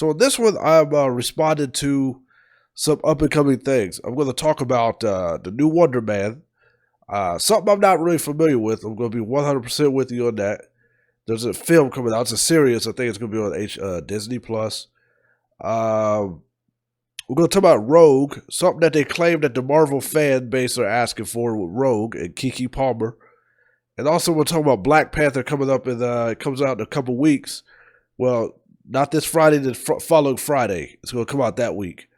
So in this one, I'm responded to some up and coming things. I'm going to talk about the new Wonderman, something I'm not really familiar with. I'm going to be 100% with you on that. There's a film coming out. It's a series. I think it's going to be on Disney Plus. We're going to talk about Rogue, something that they claim that the Marvel fan base are asking for with Rogue and Keke Palmer. And also we'll talk about Black Panther coming up, and it comes out in a couple weeks. Well, not this Friday, the following Friday. It's going to come out that week.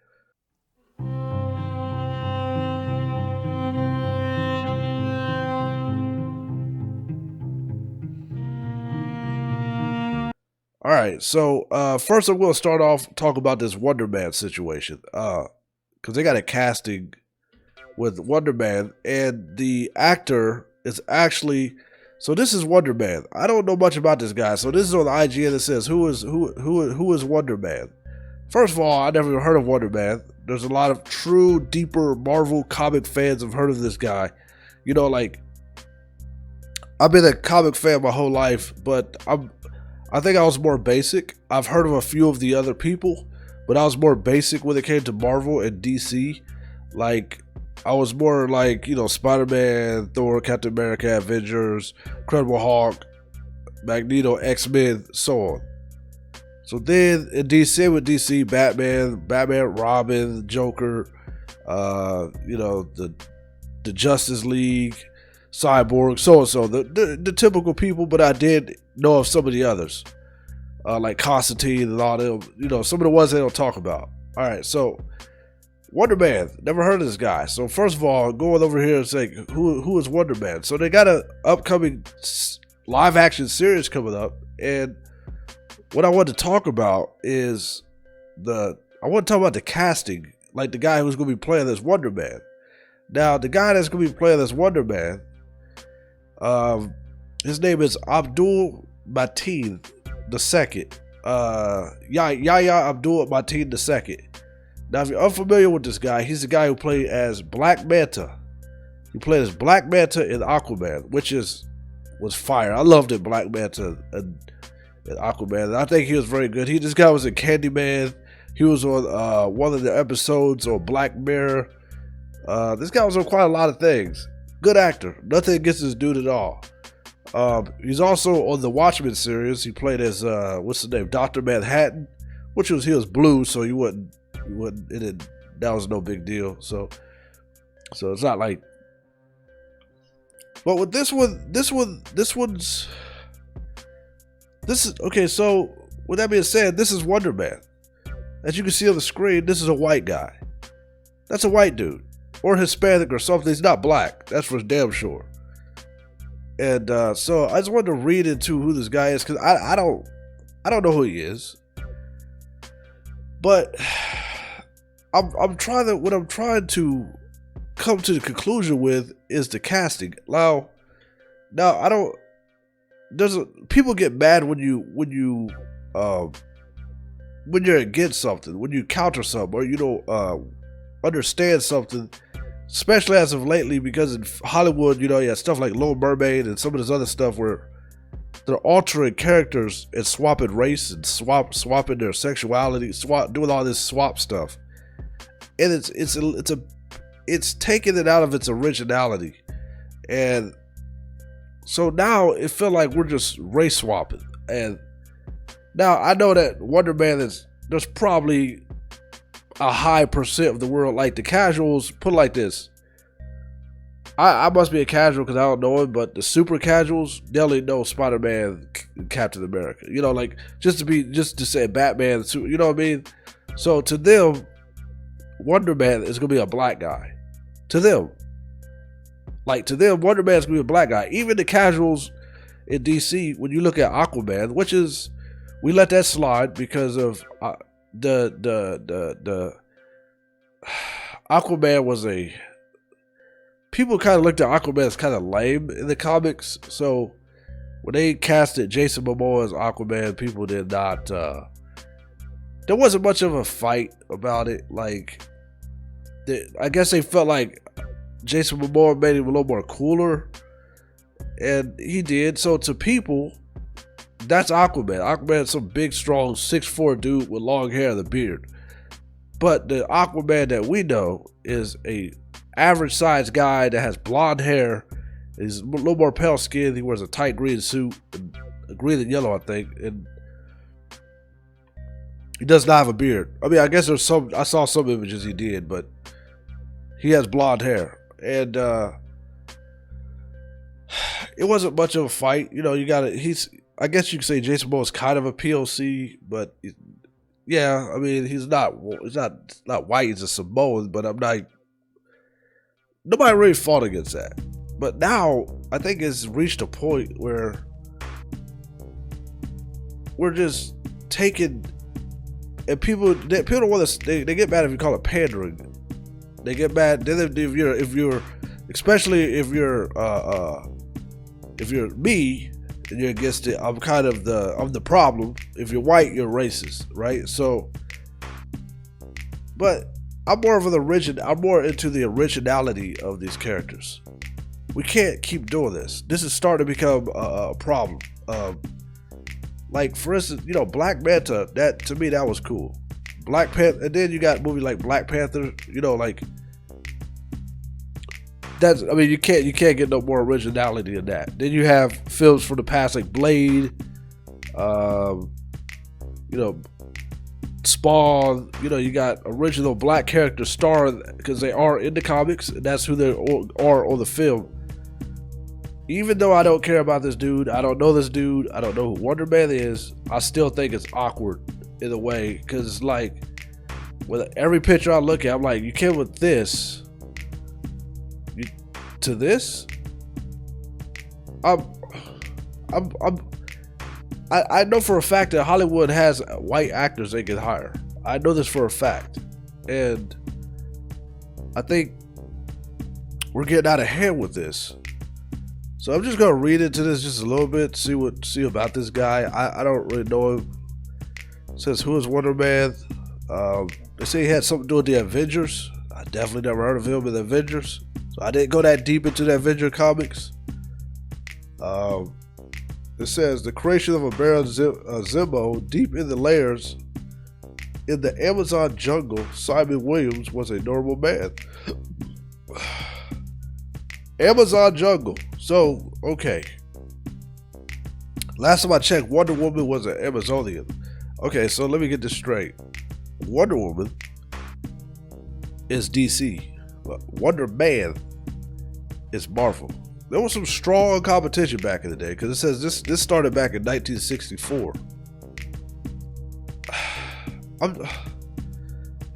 All right, so first I'm going to start off talk about this Wonderman situation, because they got a casting with Wonderman, and the actor is actually. So this is Wonderman. I don't know much about this guy, so this is on the IGN. It says who is Wonderman. First of all, I never even heard of Wonderman. There's a lot of true, deeper Marvel comic fans have heard of this guy. You know, like I've been a comic fan my whole life, but I think I was more basic. I've heard of a few of the other people, but I was more basic when it came to Marvel and DC. Like, I was more like, you know, Spider-Man, Thor, Captain America, Avengers, Incredible Hulk, Magneto, X-Men, so on. So then in DC, with DC, Batman, Robin, Joker, you know, the Justice League, Cyborg, so the typical people, but I did know of some of the others, like Constantine and all them, you know, some of the ones they don't talk about. All right, so Wonderman, never heard of this guy. So first of all, going over here and saying who is Wonderman. So they got an upcoming live action series coming up, and what I want to talk about is the casting, like the guy who's going to be playing this Wonderman. Now, the guy that's going to be playing this Wonderman, his name is Abdul Mateen II. Yahya Abdul Mateen II. Now, if you're unfamiliar with this guy, he's the guy who played as Black Manta. He played as Black Manta in Aquaman, which was fire. I loved it, Black Manta and Aquaman. And I think he was very good. This guy was in Candyman. He was on one of the episodes on Black Mirror. This guy was on quite a lot of things. Good actor. Nothing against this dude at all. He's also on the Watchmen series. He played as what's his name, Dr. Manhattan, he was blue, so that was no big deal. So it's not like. But with this is okay. So with that being said, this is Wonderman. As you can see on the screen, this is a white guy. That's a white dude, or Hispanic or something. He's not black. That's for damn sure. And so I just wanted to read into who this guy is, because I don't know who he is. But I'm trying to come to the conclusion with is the casting. Now I don't. People get mad when you're against something, when you counter something, or you don't understand something. Especially as of lately, because in Hollywood, you know, you have stuff like Little Mermaid and some of this other stuff where they're altering characters and swapping race and swapping their sexuality, doing all this swap stuff, and it's taking it out of its originality, and so now it felt like we're just race swapping. And now I know that Wonderman there's probably a high percent of the world, like the casuals, put it like this. I must be a casual because I don't know him, but the super casuals definitely know Spider-Man, Captain America. You know, like just to say Batman, you know what I mean? So to them, Wonderman is gonna be a black guy. To them, Wonderman is gonna be a black guy. Even the casuals in DC, when you look at Aquaman, which is, we let that slide because of the Aquaman was people kind of looked at Aquaman as kind of lame in the comics. So when they casted Jason Momoa as Aquaman, people did not. There wasn't much of a fight about it. Like, I guess they felt like Jason Momoa made him a little more cooler, and he did. So to people, That's Aquaman. Aquaman's some big, strong, 6'4" dude with long hair and a beard. But the Aquaman that we know is a average sized guy that has blonde hair. He's a little more pale skinned. He wears a tight green suit, green and yellow, I think, and he does not have a beard. I mean, I guess there's some. I saw some images he did, but he has blonde hair, and it wasn't much of a fight. You know, you got to. He's. I guess you could say Jason Momoa is kind of a POC, but yeah, I mean, he's not. He's not white. He's a Samoan, but I'm not. Nobody really fought against that. But now I think it's reached a point where we're just taking, and people don't want to. They get mad if you call it pandering. They get mad if you're especially if you're me and you're against it. I'm kind of the problem. If you're white, you're racist, right? So, but I'm more into the originality of these characters. We can't keep doing this. This is starting to become a problem. Like, for instance, you know, Black Manta, that, to me, that was cool. Black Panther, and then you got movies like Black Panther, you know, like, that's, I mean, you can't get no more originality than that. Then you have films from the past like Blade, you know, Spawn, you know, you got original black characters starring because they are in the comics, and that's who they are on the film. Even though I don't care about this dude, I don't know this dude, I don't know who Wonderman is, I still think it's awkward in a way, because it's like, with every picture I look at, I'm like, you came with this to this? I know for a fact that Hollywood has white actors they can hire. I know this for a fact. And I think we're getting out of hand with this. So I'm just gonna read into this just a little bit, see about this guy. I don't really know him. It says, who is Wonder Man? They say he had something to do with the Avengers. I definitely never heard of him in the Avengers. So I didn't go that deep into the Avenger comics. It says the creation of a Baron Zemo deep in the layers in the Amazon jungle. Simon Williams was a normal man. Amazon jungle. So, okay. Last time I checked, Wonder Woman was an Amazonian. Okay, so let me get this straight. Wonder Woman is DC. But Wonder Man is Marvel. There was some strong competition back in the day, because it says this started back in 1964.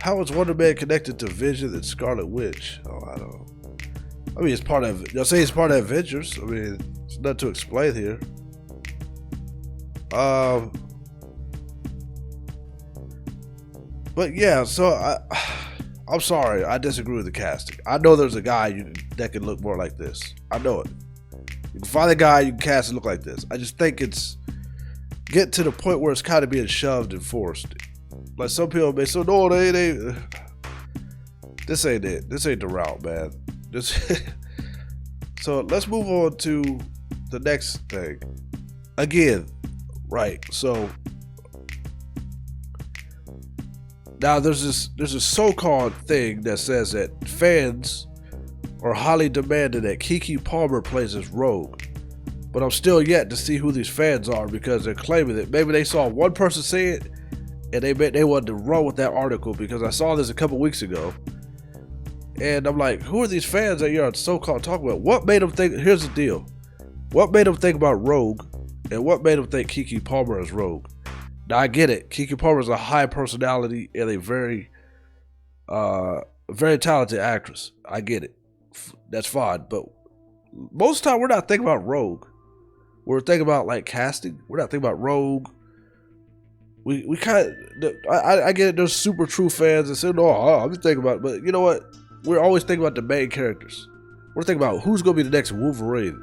How is Wonder Man connected to Vision and Scarlet Witch? Oh, I don't know. I mean, it's part of. Y'all say it's part of Avengers. I mean, it's nothing to explain here. But yeah, so I'm sorry, I disagree with the casting. I know there's a guy that can look more like this. I know it. You can find a guy you can cast and look like this. I just think it's getting to the point where it's kind of being shoved and forced. Like some people may say, no, they this ain't it. This ain't the route, man. So let's move on to the next thing. Again, right? So now there's this so-called thing that says that fans are highly demanding that Keke Palmer plays as Rogue, but I'm still yet to see who these fans are, because they're claiming that maybe they saw one person say it and they wanted to run with that article, because I saw this a couple weeks ago. And I'm like, who are these fans that you're so-called talking about? What made them think? Here's the deal. What made them think about Rogue, and what made them think Keke Palmer is Rogue? Now, I get it. Keke Palmer is a high personality and a very, very talented actress. I get it. That's fine. But most of the time, we're not thinking about Rogue. We're thinking about, like, casting. We're not thinking about Rogue. We kind of, I get it. There's super true fans that say, no, I'm just thinking about it. But you know what? We're always thinking about the main characters. We're thinking about who's going to be the next Wolverine.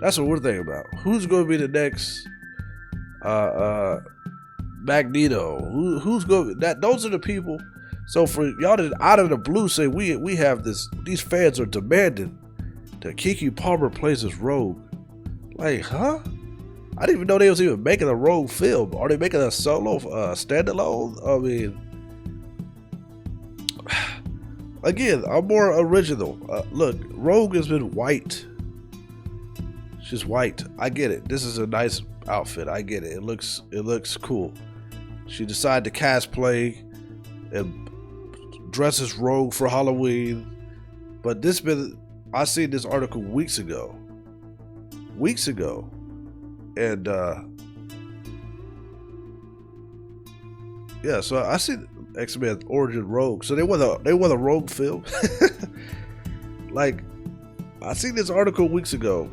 That's what we're thinking about. Who's going to be the next Magneto? Who's going to, those are the people. So for y'all to out of the blue say we have this, these fans are demanding that Keke Palmer plays as Rogue. Like, huh? I didn't even know they was even making a Rogue film. Are they making a solo standalone? I mean, again, I'm more original. Look, Rogue has been white. She's white. I get it. This is a nice outfit. I get it. It looks cool. She decided to cosplay and dress as Rogue for Halloween. But I seen this article weeks ago. And yeah, so I see X-Men Origin Rogue. So they want a Rogue film. Like, I seen this article weeks ago,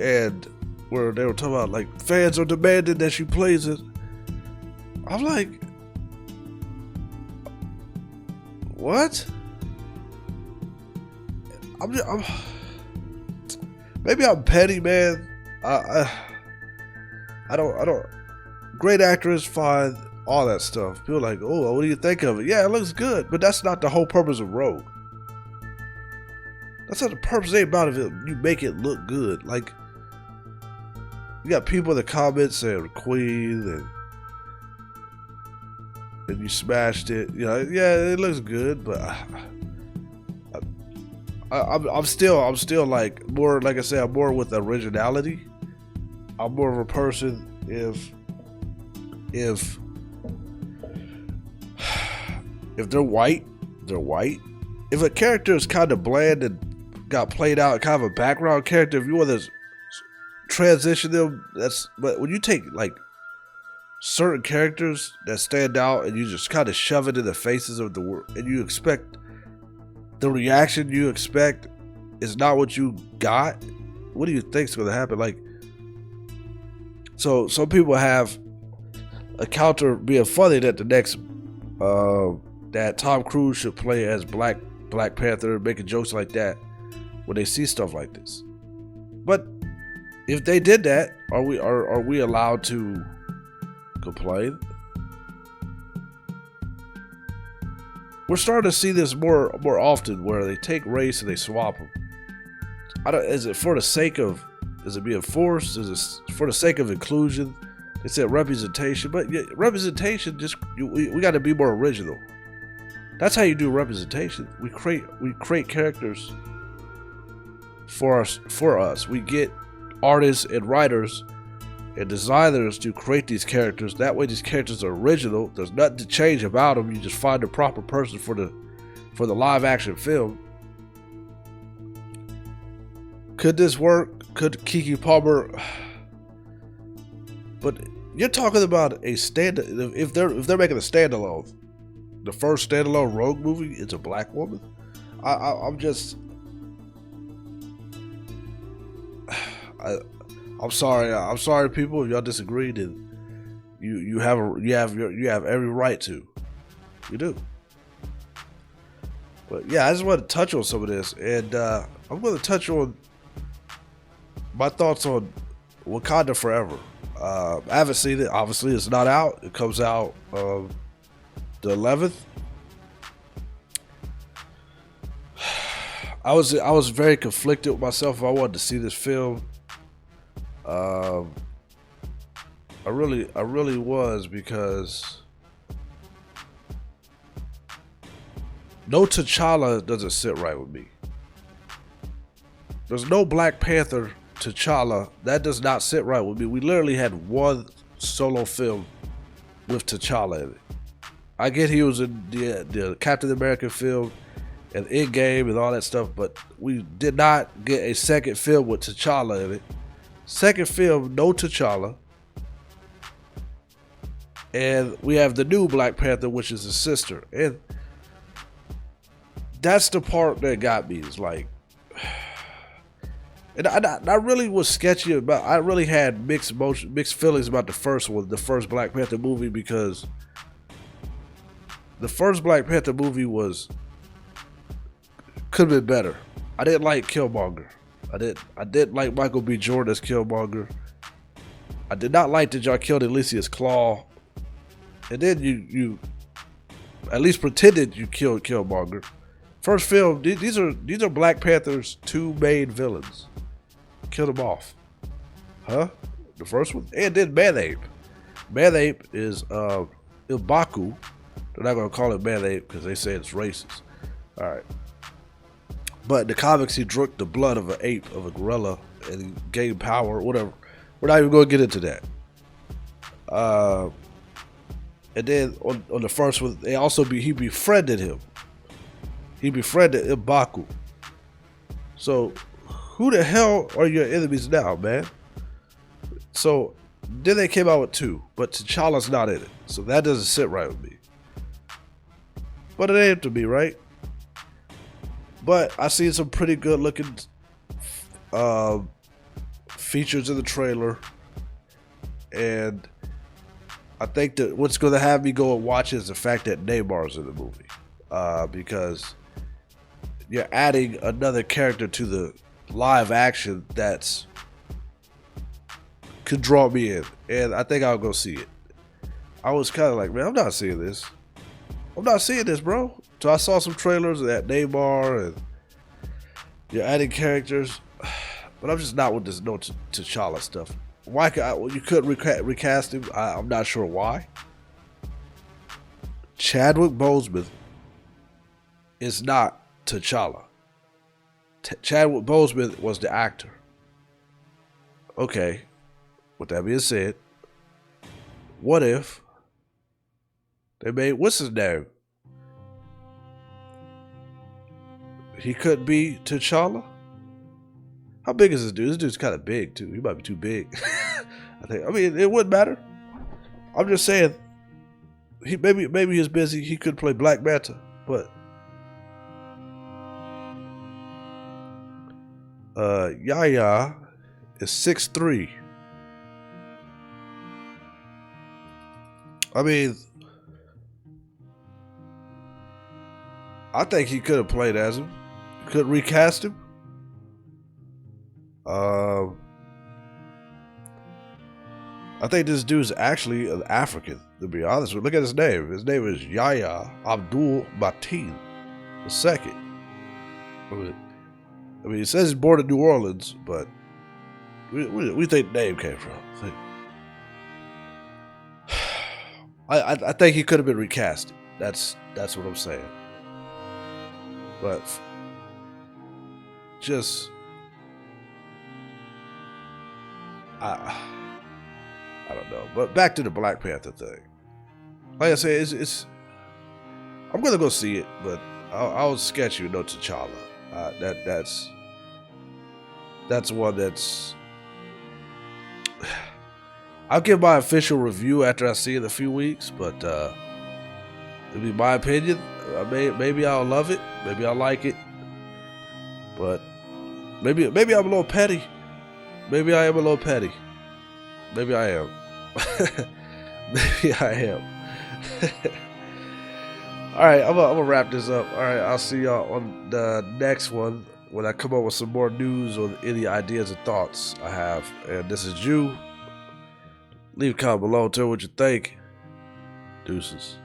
and where they were talking about like fans are demanding that she plays it. I'm like, what? Maybe I'm petty, man. I don't. Great actress, fine, all that stuff. People are like, oh, what do you think of it? Yeah, it looks good, but that's not the whole purpose of Rogue. That's not the purpose. Ain't about it. You make it look good. Like, you got people in the comments saying Queen and you smashed it. You know, yeah, it looks good, but I'm still like more. Like I say, I'm more with originality. I'm more of a person if they're white, they're white. If a character is kind of bland and got played out, kind of a background character, if you want to transition them, but when you take like certain characters that stand out and you just kind of shove it in the faces of the world, and you expect the reaction you expect is not what you got, what do you think's going to happen? Like, so some people have a counter being funny that the next that Tom Cruise should play as Black Panther, making jokes like that when they see stuff like this. But if they did that, are we allowed to complain? We're starting to see this more often, where they take race and they swap them. Is it for the sake of? Is it being forced? Is it for the sake of inclusion? They said representation, but yeah, representation we got to be more original. That's how you do representation. We create characters for us. We get artists and writers and designers to create these characters. That way, these characters are original. There's nothing to change about them. You just find the proper person for the live action film. Could this work? Could Keke Palmer? But you're talking about a if they're making a standalone, the first standalone Rogue movie, it's a black woman. I'm sorry, people. If y'all disagree, then you have every right to. You do. But yeah, I just want to touch on some of this, and I'm going to touch on my thoughts on Wakanda Forever. I haven't seen it. Obviously, it's not out. It comes out the 11th. I was very conflicted with myself if I wanted to see this film. I really was, because no T'Challa doesn't sit right with me. There's no Black Panther T'Challa. That does not sit right with me. We literally had one solo film with T'Challa in it. I get he was in the Captain America film and Endgame and all that stuff, but we did not get a second film with T'Challa in it. Second film, no T'Challa. And we have the new Black Panther, which is his sister. And that's the part that got me. Is like, and I really was sketchy about. I really had mixed feelings about the first first Black Panther movie, because the first Black Panther movie could have been better. I didn't like Killmonger. I didn't like Michael B. Jordan as Killmonger. I did not like that y'all killed Alicia's Claw. And then you at least pretended you killed Killmonger. First film, these are Black Panther's two main villains. Killed them off. Huh? the first one, and then Man Ape. Man Ape is Ilbaku. They're not gonna call it Man Ape because they say it's racist. All right, but in the comics, he drank the blood of an ape, of a gorilla, and he gained power. Whatever. We're not even gonna get into that. And then on the first one, he befriended him. He befriended Ilbaku. So who the hell are your enemies now, man? So then they came out with 2, but T'Challa's not in it. So that doesn't sit right with me. But it ain't to be, right? But I seen some pretty good looking features in the trailer. And I think that what's going to have me go and watch is the fact that Neymar's in the movie. Because you're adding another character to the live action that's could draw me in, and I think I'll go see it. I was kind of like, man, I'm not seeing this. I'm not seeing this, bro. So I saw some trailers of that Neymar, and you're adding characters, but I'm just not with this no T'Challa stuff. Why you couldn't recast him? I'm not sure why. Chadwick Boseman is not T'Challa. Chadwick Boseman was the actor. Okay. With that being said, what if they made, what's his name? He couldn't be T'Challa? How big is this dude? This dude's kind of big too. He might be too big. I mean, it wouldn't matter. I'm just saying, maybe he's busy. He could play Black Manta, but Yaya is 6'3". I mean, I think he could have played as him. Could recast him. I think this dude's actually an African, to be honest with you. Look at his name. His name is Yahya Abdul Mateen II. I mean, he says he's born in New Orleans, but we think the name came from. I think he could have been recast. That's what I'm saying. But just I don't know. But back to the Black Panther thing. Like I said, it's I'm gonna go see it, but I'll sketch you no T'Challa. That's one that's. I'll give my official review after I see it in a few weeks, but it'll be my opinion. Maybe I'll love it, maybe I'll like it, but maybe I'm a little petty. Maybe I am a little petty. Maybe I am. Maybe I am. All right, I'm gonna wrap this up. All right, I'll see y'all on the next one when I come up with some more news or any ideas or thoughts I have. And this is you. Leave a comment below. Tell me what you think. Deuces.